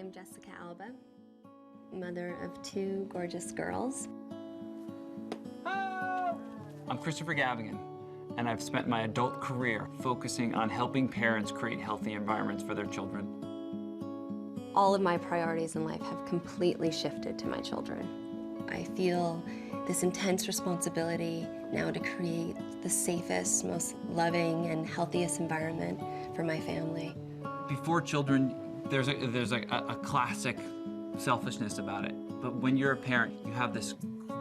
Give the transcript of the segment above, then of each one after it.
I'm Jessica Alba, mother of 2 gorgeous girls. I'm Christopher Gavigan, and I've spent my adult career focusing on helping parents create healthy environments for their children. All of my priorities in life have completely shifted to my children. I feel this intense responsibility now to create the safest, most loving, and healthiest environment for my family. Before children, there's a classic selfishness about it. But when you're a parent, you have this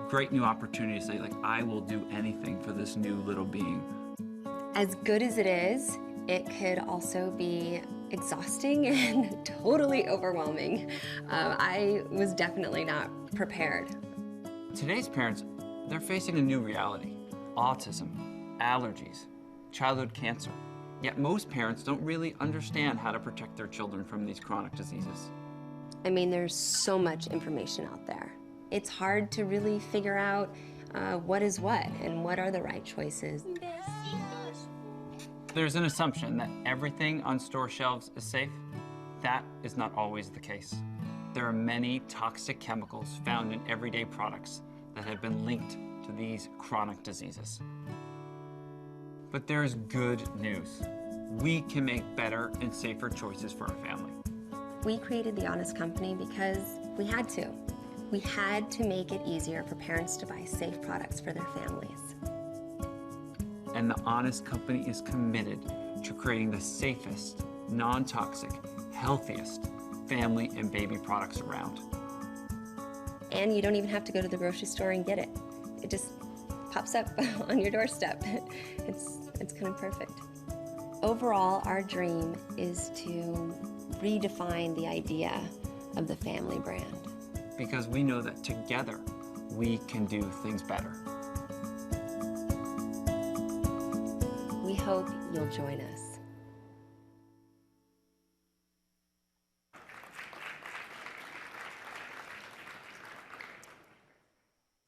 great new opportunity to say, like, I will do anything for this new little being. As good as it is, it could also be exhausting and totally overwhelming. I was definitely not prepared. Today's parents, they're facing a new reality: autism, allergies, childhood cancer. Yet most parents don't really understand how to protect their children from these chronic diseases. I mean, there's so much information out there. It's hard to really figure out what is what and what are the right choices. There's an assumption that everything on store shelves is safe. That is not always the case. There are many toxic chemicals found in everyday products that have been linked to these chronic diseases. But there's good news. We can make better and safer choices for our family. We created The Honest Company because we had to. We had to make it easier for parents to buy safe products for their families. And The Honest Company is committed to creating the safest, non-toxic, healthiest family and baby products around. And you don't even have to go to the grocery store and get it. It just pops up on your doorstep. It's kind of perfect. Overall, our dream is to redefine the idea of the family brand. Because we know that together, we can do things better. We hope you'll join us.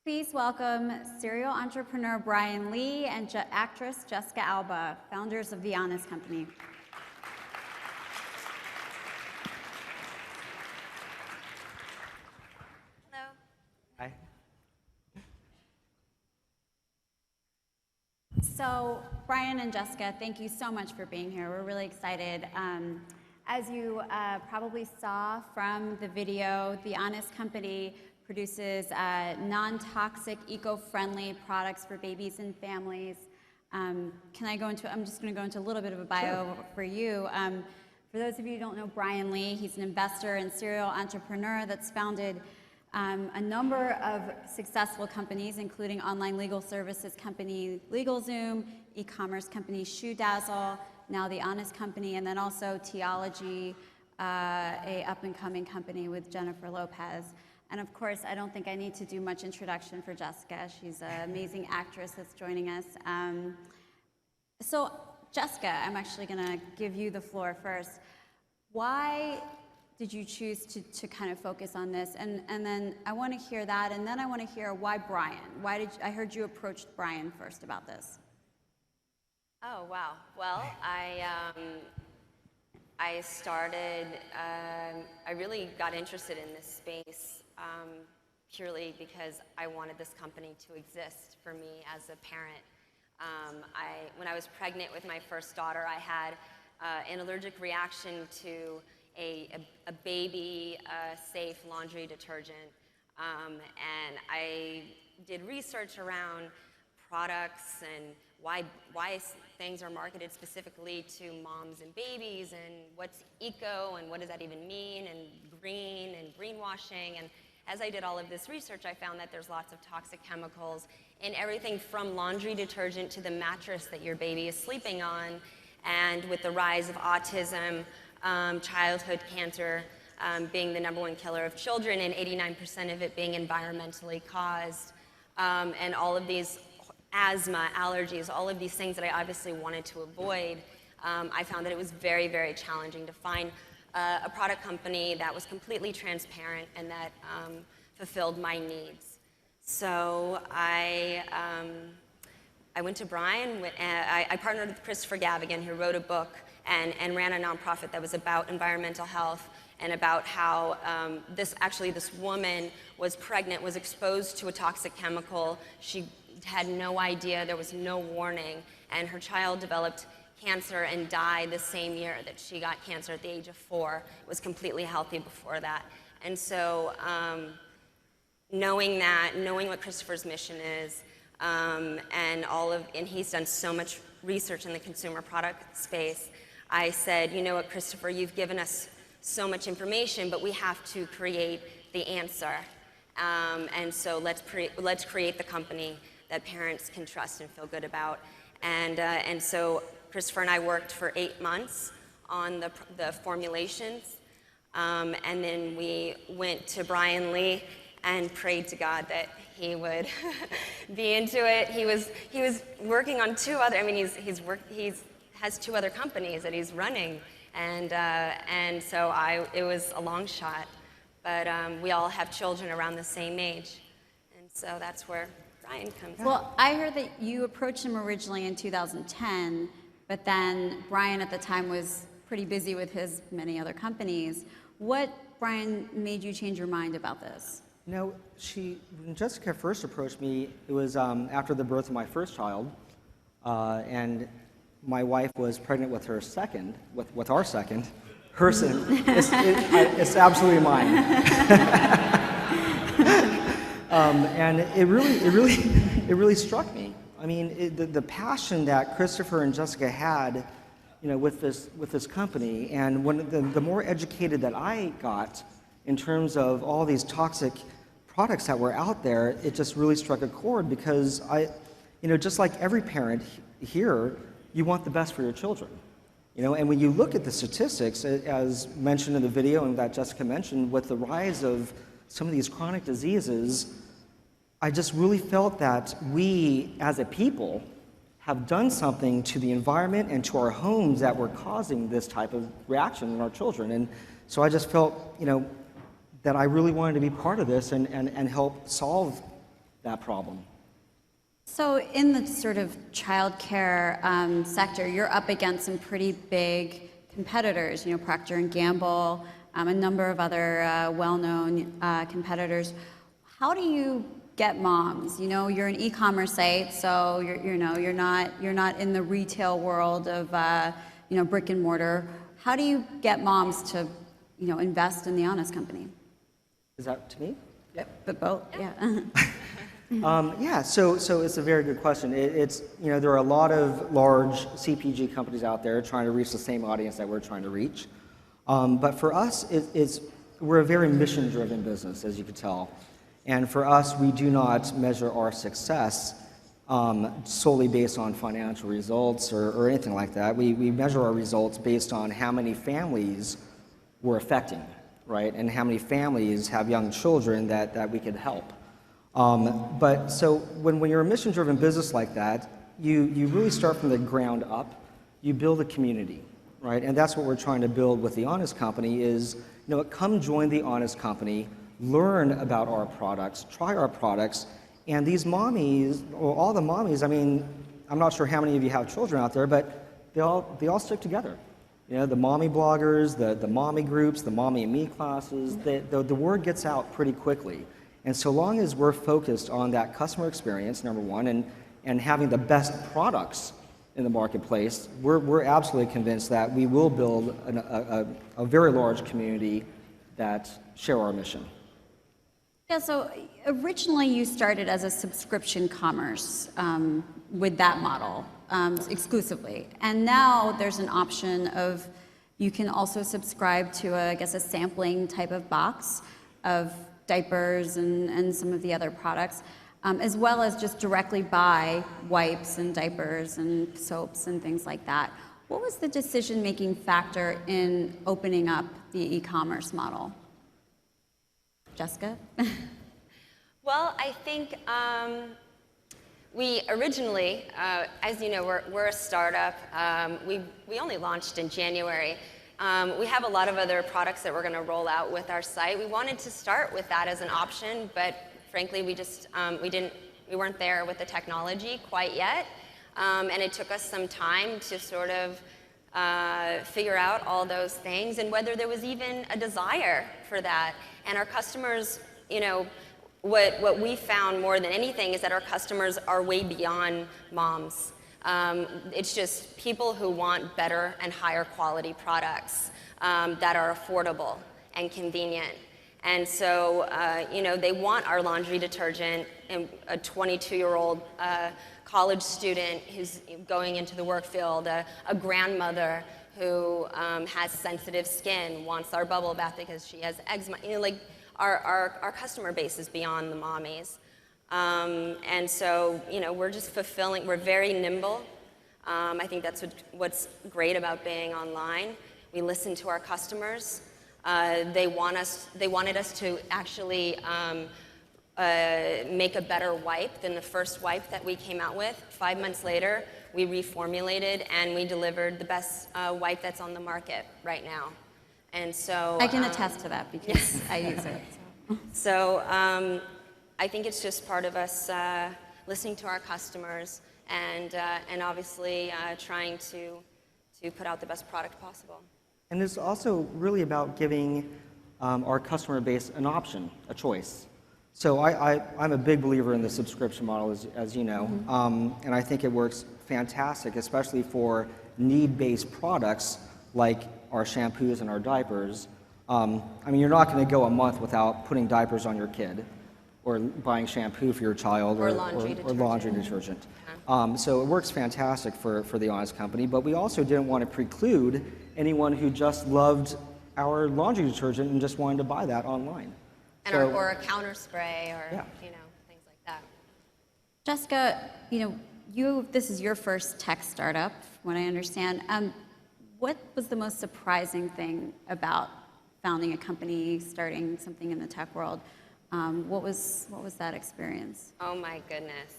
Please welcome serial entrepreneur Brian Lee and actress Jessica Alba, founders of The Honest Company. Hello. Hi. So, Brian and Jessica, thank you so much for being here. We're really excited. As you probably saw from the video, The Honest Company produces non-toxic, eco-friendly products for babies and families. I'm just going to go into a little bit of a bio for you. For those of you who don't know Brian Lee, he's an investor and serial entrepreneur that's founded a number of successful companies, including online legal services company LegalZoom, e-commerce company ShoeDazzle, now The Honest Company, and then also Teology, a up-and-coming company with Jennifer Lopez. And of course, I don't think I need to do much introduction for Jessica. She's an amazing actress that's joining us. So Jessica, I'm actually gonna give you the floor first. Why did you choose to kind of focus on this? And then I wanna hear that, and then I wanna hear why Brian? I heard you approached Brian first about this. Oh, wow. Well, I started, I really got interested in this space purely because I wanted this company to exist for me as a parent. When I was pregnant with my first daughter, I had an allergic reaction to a baby safe laundry detergent. And I did research around products and why things are marketed specifically to moms and babies, and what's eco and what does that even mean, and greenwashing. And as I did all of this research, I found that there's lots of toxic chemicals in everything from laundry detergent to the mattress that your baby is sleeping on. And with the rise of autism, childhood cancer being the #1 killer of children, and 89% of it being environmentally caused, and all of these asthma, allergies, all of these things that I obviously wanted to avoid, I found that it was very, very challenging to find a product company that was completely transparent and that fulfilled my needs. So I went to Brian. I partnered with Christopher Gavigan, who wrote a book and ran a nonprofit that was about environmental health and about how this woman was pregnant, was exposed to a toxic chemical. She had no idea, there was no warning, and her child developed cancer and died the same year that she got cancer at the age of 4. Was completely healthy before that. And so knowing what Christopher's mission is, and he's done so much research in the consumer product space, I said, you know what, Christopher, you've given us so much information, but we have to create the answer. And so let's create the company that parents can trust and feel good about. And so Christopher and I worked for 8 months on the formulations, and then we went to Brian Lee and prayed to God that he would be into it. He was working on 2 other. I mean, he has 2 other companies that he's running, and so it was a long shot, but we all have children around the same age, and so that's where Brian comes in. Well, I heard that you approached him originally in 2010, but then Brian at the time was pretty busy with his many other companies. What, Brian, made you change your mind about this? No, when Jessica first approached me, it was after the birth of my first child, and my wife was pregnant with her second, with our second. Her son, it's absolutely mine. And it really struck me. I mean, the passion that Christopher and Jessica had, with this company, and the more educated that I got in terms of all these toxic products that were out there, it just really struck a chord, because just like every parent here, you want the best for your children. And when you look at the statistics, as mentioned in the video and that Jessica mentioned, with the rise of some of these chronic diseases, I just really felt that we, as a people, have done something to the environment and to our homes that were causing this type of reaction in our children. And so I just felt, that I really wanted to be part of this and help solve that problem. So in the sort of childcare sector, you're up against some pretty big competitors, Procter & Gamble, a number of other well-known competitors. How do you get moms? You're an e-commerce site, so you're not in the retail world of brick and mortar. How do you get moms to invest in the Honest Company? Is that to me? Yep. But both, yeah. Yeah, so it's a very good question. There are a lot of large CPG companies out there trying to reach the same audience that we're trying to reach. But for us, we're a very mission-driven business, as you can tell. And for us, we do not measure our success solely based on financial results or anything like that. We measure our results based on how many families we're affecting, right? And how many families have young children that we can help. But so when you're a mission-driven business like that, you really start from the ground up. You build a community, right? And that's what we're trying to build with the Honest Company is, come join the Honest Company, learn about our products, try our products, and these mommies, or all the mommies, I mean, I'm not sure how many of you have children out there, but they all stick together. The mommy bloggers, the mommy groups, the mommy and me classes, the word gets out pretty quickly. And so long as we're focused on that customer experience, number one, and having the best products in the marketplace, we're absolutely convinced that we will build a very large community that share our mission. Yeah, so originally you started as a subscription commerce with that model exclusively. And now there's an option of you can also subscribe to, a sampling type of box of diapers and some of the other products, as well as just directly buy wipes and diapers and soaps and things like that. What was the decision-making factor in opening up the e-commerce model? Jessica? Well, I think we originally, as you know, we're a startup. We only launched in January. We have a lot of other products that we're going to roll out with our site. We wanted to start with that as an option, but frankly, we weren't there with the technology quite yet, and it took us some time to sort of figure out all those things and whether there was even a desire for that. And our customers, you know, what we found more than anything is that our customers are way beyond moms. It's just people who want better and higher quality products that are affordable and convenient. And so, you know, they want our laundry detergent, and a 22-year-old college student who's going into the work field, a grandmother who has sensitive skin wants our bubble bath because she has eczema. You know, like our customer base is beyond the mommies. And so, you know, we're just fulfilling, we're very nimble. I think that's what's great about being online. We listen to our customers. They wanted us to actually make a better wipe than the first wipe that we came out with. 5 months later, we reformulated and we delivered the best wipe that's on the market right now. And so I can attest to that because I use it. So I think it's just part of us listening to our customers and obviously trying to put out the best product possible. And it's also really about giving our customer base an option, a choice. So I'm a big believer in the subscription model, as you know, and I think it works fantastic, especially for need-based products like our shampoos and our diapers. I mean, you're not going to go a month without putting diapers on your kid or buying shampoo for your child or laundry detergent. So it works fantastic for the Honest Company, but we also didn't want to preclude anyone who just loved our laundry detergent and just wanted to buy that online. And or a counter spray or you know, things like that. Jessica, you know, this is your first tech startup, from what I understand. What was the most surprising thing about founding a company, starting something in the tech world? What was that experience? Oh my goodness.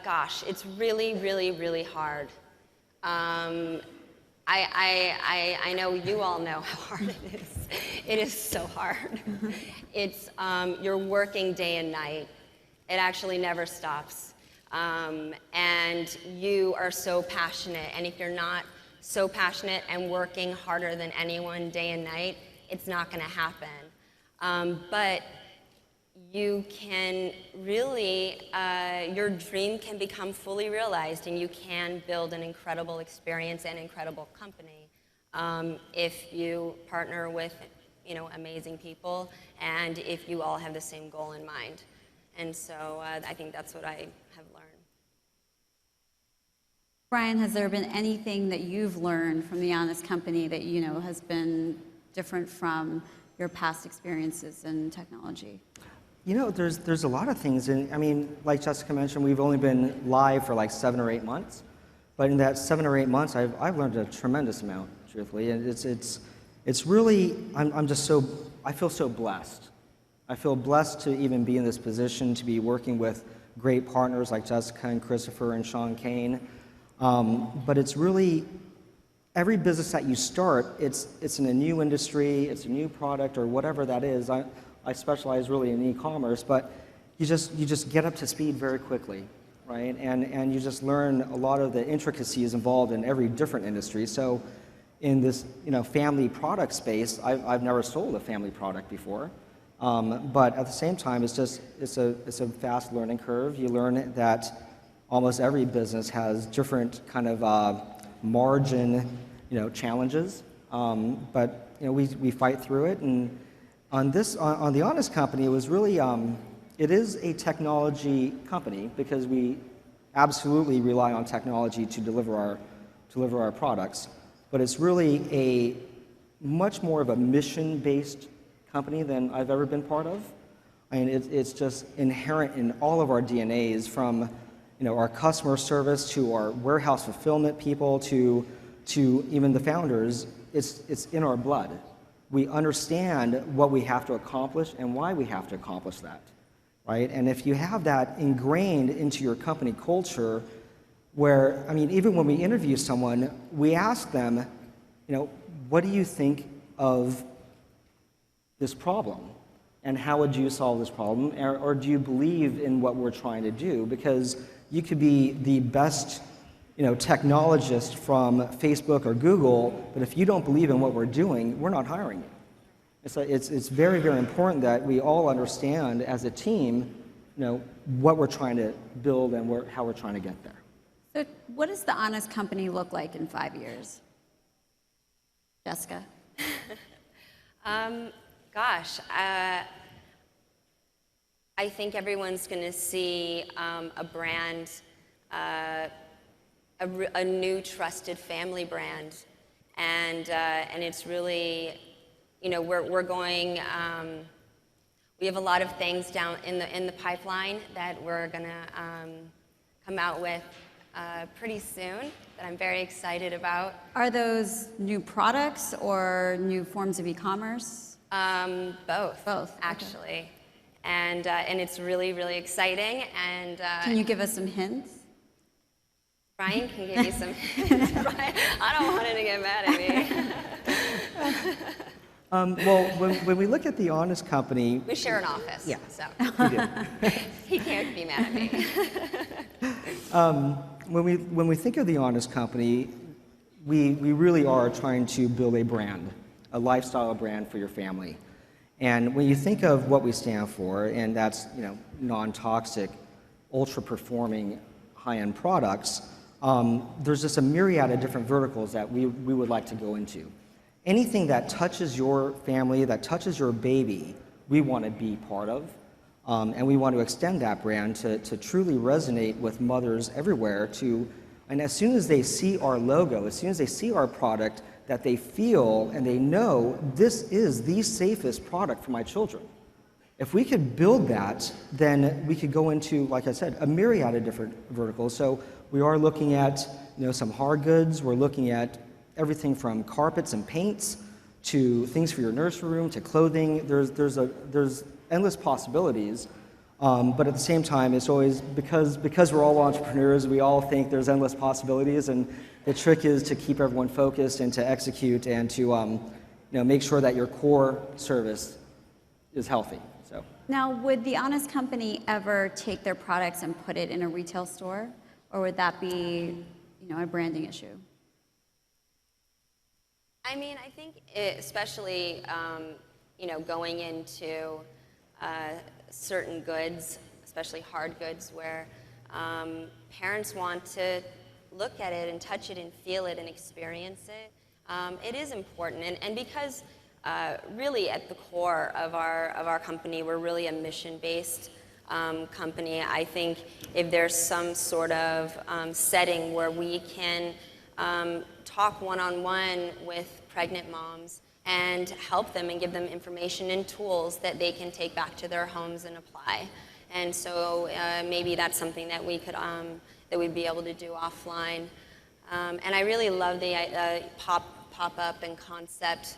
Gosh, it's really, really, really hard. I know you all know how hard it is. It is so hard. It's, you're working day and night. It actually never stops. And you are so passionate. And if you're not so passionate and working harder than anyone day and night, it's not going to happen. But you can really, your dream can become fully realized, and you can build an incredible experience and incredible company if you partner with, you know, amazing people, and if you all have the same goal in mind. And so I think that's what I have learned. Brian, has there been anything that you've learned from the Honest Company that, you know, has been different from your past experiences in technology? You know, there's a lot of things, and I mean, like Jessica mentioned, we've only been live for like 7 or 8 months, but in that 7 or 8 months, I've learned a tremendous amount, truthfully, and it's really, I feel so blessed. I feel blessed to even be in this position, to be working with great partners like Jessica and Christopher and Sean Kane, but it's really, every business that you start, it's in a new industry, it's a new product, or whatever that is. I specialize really in e-commerce, but you just get up to speed very quickly, right? And you just learn a lot of the intricacies involved in every different industry. So in this, you know, family product space, I've never sold a family product before, but at the same time, it's a fast learning curve. You learn that almost every business has different kind of margin, you know, challenges, but you know, we fight through it. And on the Honest Company, it was really, it is a technology company because we absolutely rely on technology to deliver our products. But it's really a much more of a mission-based company than I've ever been part of. I mean, it's just inherent in all of our DNAs, from, you know, our customer service to our warehouse fulfillment people to even the founders. It's in our blood. We understand what we have to accomplish and why we have to accomplish that, right? And if you have that ingrained into your company culture, where, I mean, even when we interview someone, we ask them, you know, what do you think of this problem? and how would you solve this problem? Or do you believe in what we're trying to do? Because you could be the best technologist from Facebook or Google, but if you don't believe in what we're doing, we're not hiring you. It's very, very important that we all understand as a team, what we're trying to build and how we're trying to get there. So what does the Honest Company look like in 5 years? Jessica? Gosh, I think everyone's going to see a brand, a new trusted family brand, and it's really, we're going. We have a lot of things down in the pipeline that we're going to come out with pretty soon that I'm very excited about. Are those new products or new forms of e-commerce? Both. Both, actually. okay. And it's really, really exciting. And can you give us some hints? Brian can give you some hints. Brian, I don't want him to get mad at me. Well, when we look at the Honest Company, we share an office. Yeah, so we do. he can't be mad at me. When we think of the Honest Company, we really are trying to build a brand, a lifestyle brand for your family. And when you think of what we stand for, and that's non-toxic, ultra-performing, high-end products, there's just a myriad of different verticals that we would like to go into. Anything that touches your family, that touches your baby, we want to be part of. And we want to extend that brand to truly resonate with mothers everywhere and as soon as they see our logo, as soon as they see our product, that they feel and they know this is the safest product for my children. If we could build that, then we could go into, like I said, a myriad of different verticals. So we are looking at some hard goods. We're looking at everything from carpets and paints to things for your nursery room to clothing. There's endless possibilities, but at the same time, it's always because we're all entrepreneurs. We all think there's endless possibilities, and the trick is to keep everyone focused and to execute and to make sure that your core service is healthy. So now, would the Honest Company ever take their products and put it in a retail store, or would that be a branding issue? I mean, I think especially going into certain goods, especially hard goods, where parents want to look at it and touch it and feel it and experience it. It is important, and because really at the core of our company, we're really a mission-based company. I think if there's some sort of setting where we can talk one-on-one with pregnant moms and help them and give them information and tools that they can take back to their homes and apply. And so maybe that's something that we could that we'd be able to do offline. And I really love the pop-up and concept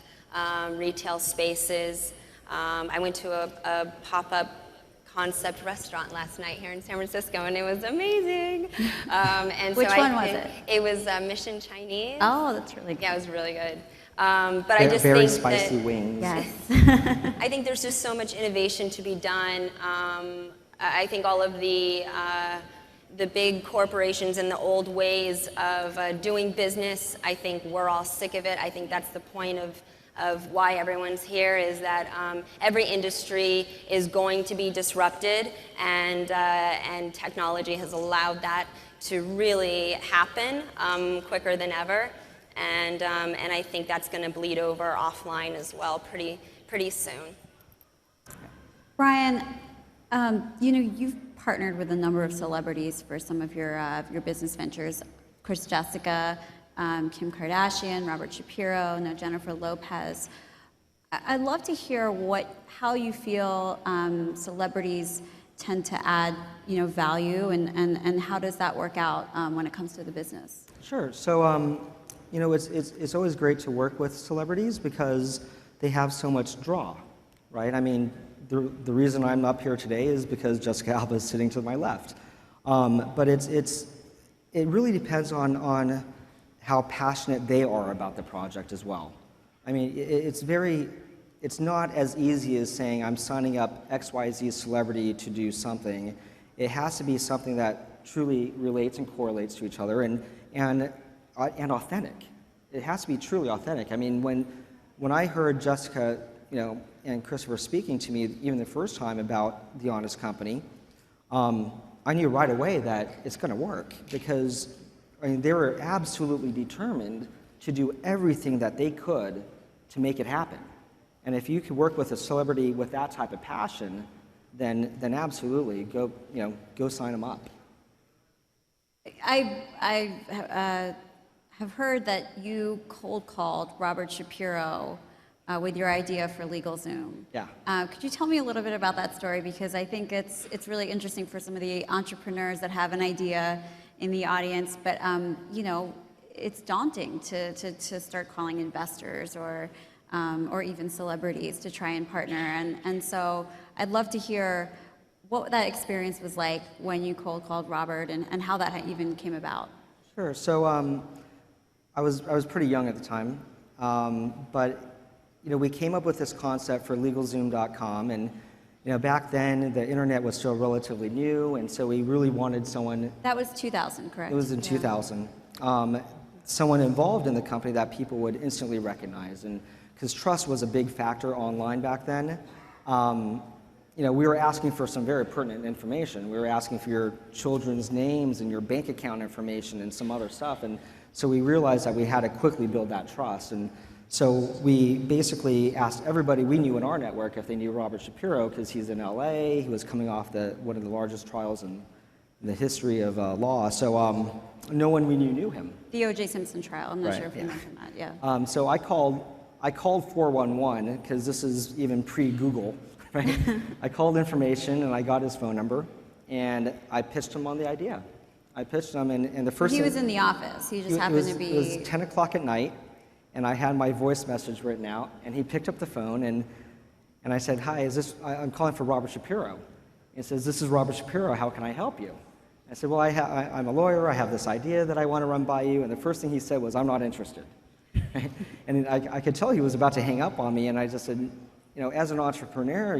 retail spaces. I went to a pop-up concept restaurant last night here in San Francisco, and it was amazing. And Which one was it? It was Mission Chinese. Oh, that's really good. Yeah, it was really good. But I just very think spicy that, wings. Yes. I think there's just so much innovation to be done. I think all of the big corporations and the old ways of doing business, I think we're all sick of it. I think that's the point of why everyone's here, is that every industry is going to be disrupted, and technology has allowed that to really happen quicker than ever. And I think that's going to bleed over offline as well pretty soon. Brian, you've partnered with a number of celebrities for some of your business ventures. Of course, Jessica, Kim Kardashian, Robert Shapiro, now Jennifer Lopez. I'd love to hear how you feel celebrities tend to add value, and how does that work out when it comes to the business? Sure. So it's always great to work with celebrities because they have so much draw, right? I mean, the reason I'm up here today is because Jessica Alba is sitting to my left. But it really depends on how passionate they are about the project as well. I mean, it's very it's not as easy as saying I'm signing up XYZ celebrity to do something. It has to be something that truly relates and correlates to each other and authentic. It has to be truly authentic. I mean, when I heard Jessica, and Christopher speaking to me even the first time about The Honest Company, I knew right away that it's going to work because they were absolutely determined to do everything that they could to make it happen. And if you could work with a celebrity with that type of passion, then absolutely go sign them up. I have heard that you cold called Robert Shapiro with your idea for LegalZoom. Yeah. Could you tell me a little bit about that story? Because I think it's really interesting for some of the entrepreneurs that have an idea in the audience, but it's daunting to start calling investors or even celebrities to try and partner. And so I'd love to hear what that experience was like when you cold called Robert and how that even came about. Sure. So I was pretty young at the time, but we came up with this concept for LegalZoom.com, and back then the internet was still relatively new, and so we really wanted someone. That was 2000, correct? It was in 2000. Someone involved in the company that people would instantly recognize, and because trust was a big factor online back then. We were asking for some very pertinent information. We were asking for your children's names and your bank account information and some other stuff. And so we realized that we had to quickly build that trust. And so we basically asked everybody we knew in our network if they knew Robert Shapiro, because he's in LA. He was coming off one of the largest trials in the history of law. So no one we knew him. The O.J. Simpson trial. I'm not Right, sure if you yeah. mentioned that. Yeah. So I called 411 because this is even pre-Google. Right? I called information and I got his phone number and I pitched him on the idea. I pitched him and the first He thing, was in the office. He just happened to be. It was 10 o'clock at night and I had my voice message written out and he picked up the phone and I said, "Hi, I'm calling for Robert Shapiro." He says, "This is Robert Shapiro. How can I help you?" I said, "Well, I'm a lawyer. I have this idea that I want to run by you." And the first thing he said was, "I'm not interested." And I could tell he was about to hang up on me and I just said, as an entrepreneur,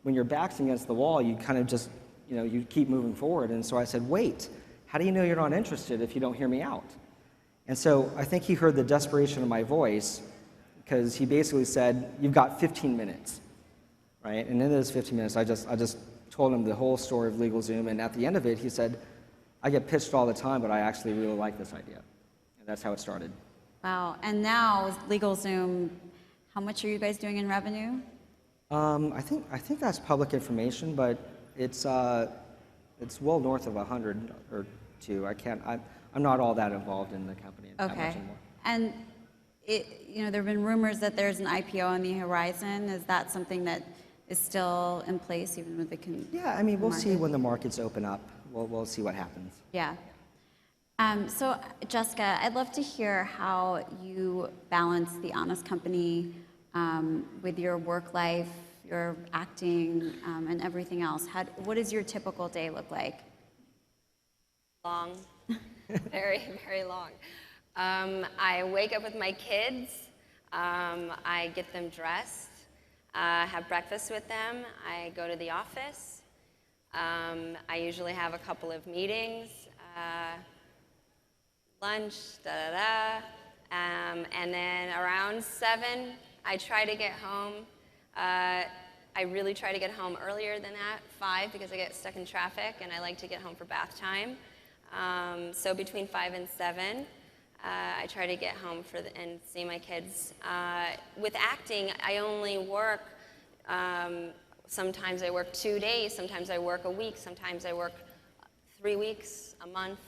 when your back's against the wall, you kind of just, you keep moving forward. And so I said, "Wait, how do you know you're not interested if you don't hear me out?" And so I think he heard the desperation of my voice because he basically said, "You've got 15 minutes, right?" And in those 15 minutes, I just told him the whole story of LegalZoom. And at the end of it, he said, "I get pitched all the time, but I actually really like this idea." And that's how it started. Wow. And now LegalZoom, how much are you guys doing in revenue? I think that's public information, but it's well north of 100 or 2. I'm not all that involved in the company that much anymore. And there have been rumors that there's an IPO on the horizon. Is that something that is still in place even with the Yeah, I mean, we'll see when the markets open up. We'll see what happens. Yeah. So Jessica, I'd love to hear how you balance The Honest Company with your work life, your acting, and everything else. What does your typical day look like? Long, very, very long. I wake up with my kids. I get them dressed, have breakfast with them. I go to the office. I usually have a couple of meetings, lunch, and then around 7, I try to get home. I really try to get home earlier than that, 5, because I get stuck in traffic, and I like to get home for bath time. So between 5 and 7, I try to get home and see my kids. With acting, I only work, sometimes I work 2 days, sometimes I work a week, sometimes I work 3 weeks, a month.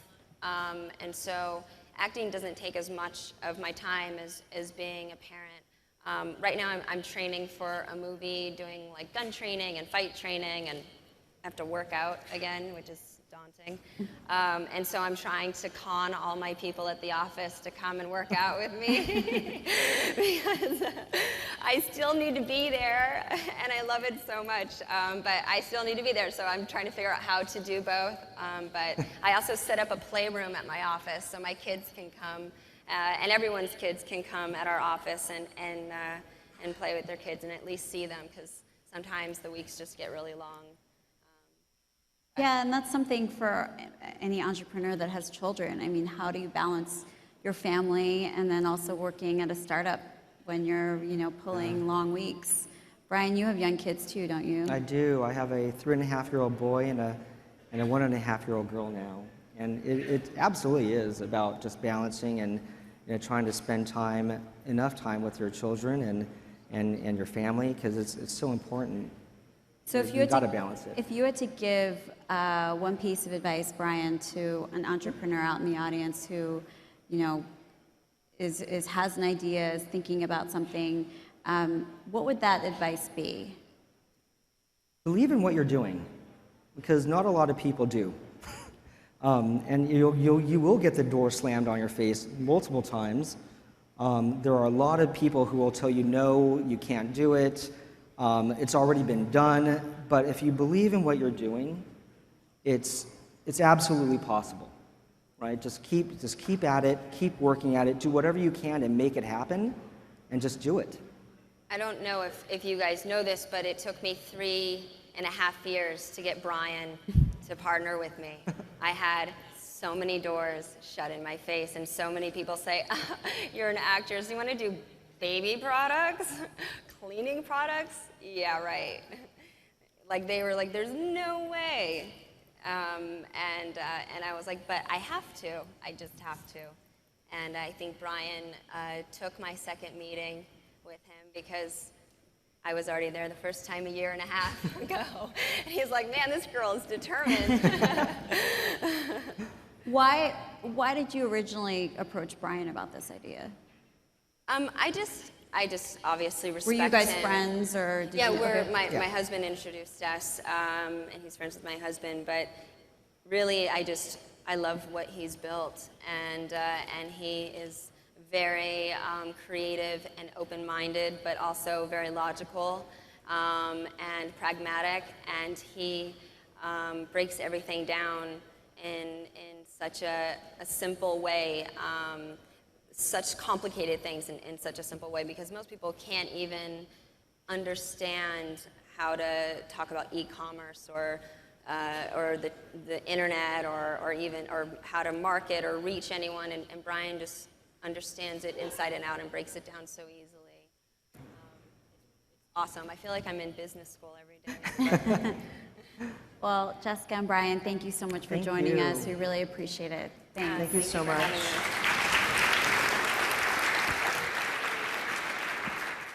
And so acting doesn't take as much of my time as being a parent. Right now I'm training for a movie, doing like gun training and fight training, and I have to work out again, which is daunting. And so I'm trying to con all my people at the office to come and work out with me because I still need to be there, and I love it so much, but I still need to be there, so I'm trying to figure out how to do both. But I also set up a playroom at my office so my kids can come, and everyone's kids can come at our office and and play with their kids and at least see them, because sometimes the weeks just get really long. Yeah, and that's something for any entrepreneur that has children. I mean, how do you balance your family and then also working at a startup when you're, pulling long weeks? Brian, you have young kids too, don't you? I do. I have a 3.5-year-old boy and a 1.5-year-old girl now. And it absolutely is about just balancing and trying to spend enough time with your children and your family, because it's so important. So if you You've had got to balance it. If you had to give one piece of advice, Brian, to an entrepreneur out in the audience who, has an idea, is thinking about something, what would that advice be? Believe in what you're doing, because not a lot of people do. And you will get the door slammed on your face multiple times. There are a lot of people who will tell you, no, you can't do it. It's already been done. But if you believe in what you're doing, it's absolutely possible, right? Just keep at it, keep working at it, do whatever you can to make it happen, and just do it. I don't know if you guys know this, but it took me 3.5 years to get Brian to partner with me. I had so many doors shut in my face, and so many people say, you're an actress, you want to do baby products? Cleaning products? Yeah, right. Like, they were like, there's no way. And I was like, but I have to. I just have to. And I think Brian took my second meeting with him because I was already there the first time 1.5 years ago. And he's like, man, this girl is determined. Why did you originally approach Brian about this idea? I just obviously respect him. Were you guys friends, or did you? My husband introduced us, and he's friends with my husband. But really, I love what he's built, and he is very creative and open-minded, but also very logical and pragmatic. And he breaks everything down in such a simple way. Such complicated things in such a simple way, because most people can't even understand how to talk about e-commerce or the internet or how to market or reach anyone, and Brian just understands it inside and out and breaks it down so easily. It's awesome. I feel like I'm in business school every day. Well, Jessica and Brian, thank you so much for joining us. We really appreciate it. Thanks. Thank you so much.